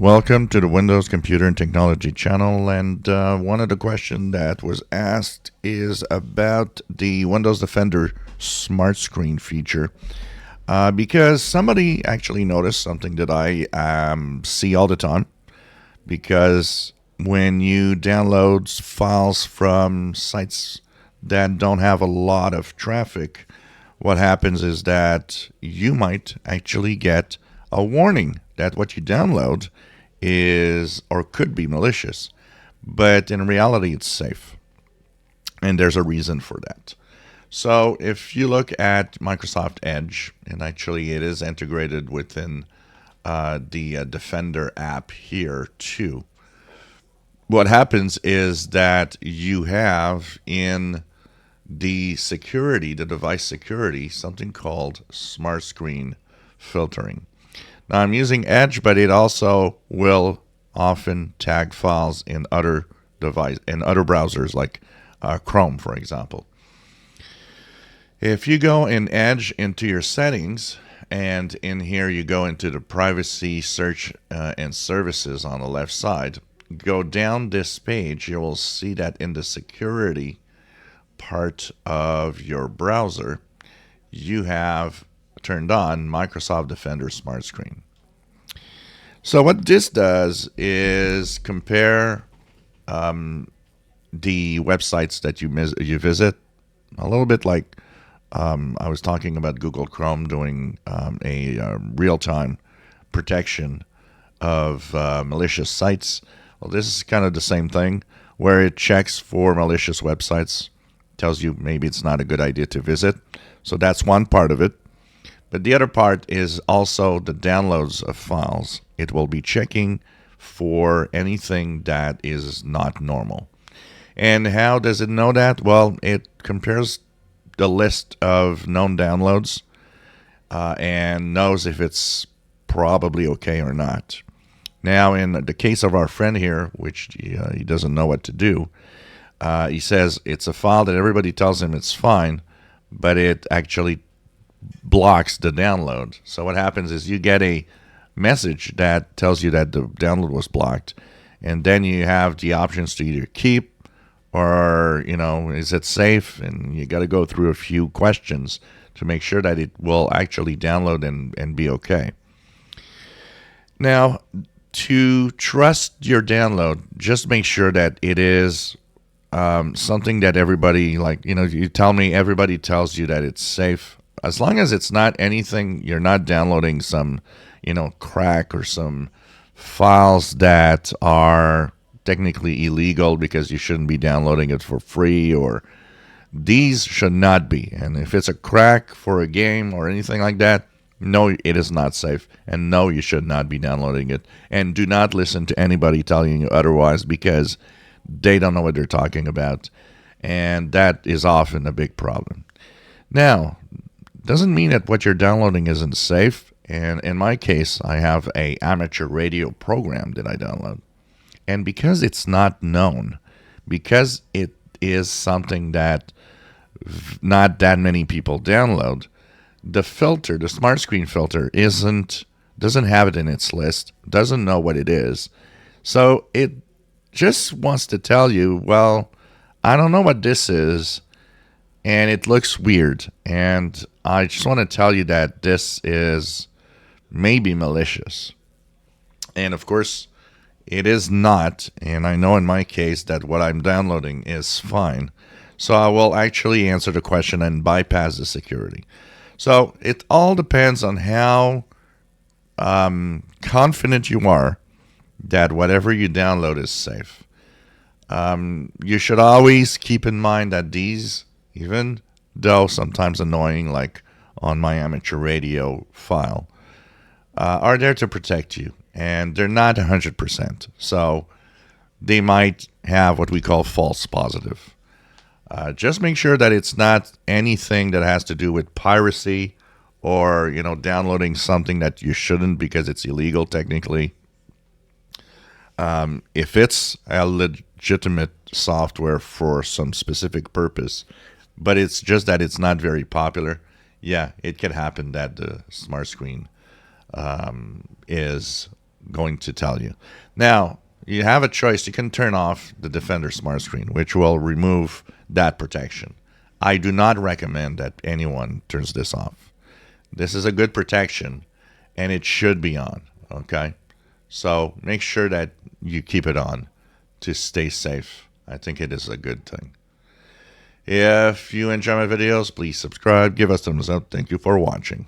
Welcome to the Windows Computer and Technology channel. And one of the questions that was asked is about the Windows Defender Smart Screen feature. Because somebody actually noticed something that I see all the time. Because when you download files from sites that don't have a lot of traffic, what happens is that you might actually get a warning that what you download is or could be malicious, but in reality, it's safe. And there's a reason for that. So if you look at Microsoft Edge, and actually it is integrated within the Defender app here too, what happens is that you have in the security, the device security, something called Smart Screen Filtering. Now I'm using Edge, but it also will often tag files in other browsers like Chrome, for example. If you go in Edge into your settings, and in here you go into the privacy, search, and services on the left side, go down this page, you will see that in the security part of your browser, you have turned on Microsoft Defender Smart Screen. So what this does is compare the websites that you visit, a little bit like I was talking about Google Chrome doing a real-time protection of malicious sites. Well, this is kind of the same thing, where it checks for malicious websites, tells you maybe it's not a good idea to visit. So that's one part of it. But the other part is also the downloads of files. It will be checking for anything that is not normal. And how does it know that? Well, it compares the list of known downloads and knows if it's probably okay or not. Now, in the case of our friend here, which he doesn't know what to do, he says it's a file that everybody tells him it's fine, but it actually blocks the download. So what happens is you get a message that tells you that the download was blocked, and then you have the options to either keep or, is it safe? And you got to go through a few questions to make sure that it will actually download and be okay. Now, to trust your download, just make sure that it is something that everybody, you tell me everybody tells you that it's safe. As long as it's not anything, you're not downloading some, crack or some files that are technically illegal because you shouldn't be downloading it for free, or these should not be. And if it's a crack for a game or anything like that, no, it is not safe. And no, you should not be downloading it. And do not listen to anybody telling you otherwise, because they don't know what they're talking about. And that is often a big problem. Now, doesn't mean that what you're downloading isn't safe. And in my case, I have a amateur radio program that I download. And because it's not known, because it is something that not that many people download, the filter, the smart screen filter, doesn't have it in its list, doesn't know what it is. So it just wants to tell you, well, I don't know what this is, and it looks weird. And I just want to tell you that this is maybe malicious. And of course, it is not. And I know in my case that what I'm downloading is fine. So I will actually answer the question and bypass the security. So it all depends on how confident you are that whatever you download is safe. You should always keep in mind that these, even though sometimes annoying, like on my amateur radio file, are there to protect you. And they're not 100%. So they might have what we call false positive. Just make sure that it's not anything that has to do with piracy or, downloading something that you shouldn't because it's illegal technically. If it's a legitimate software for some specific purpose, but it's just that it's not very popular, yeah, it could happen that the smart screen is going to tell you. Now, you have a choice. You can turn off the Defender Smart Screen, which will remove that protection. I do not recommend that anyone turns this off. This is a good protection, and it should be on, okay? So make sure that you keep it on to stay safe. I think it is a good thing. If you enjoy my videos, please subscribe, give us a thumbs up. Thank you for watching.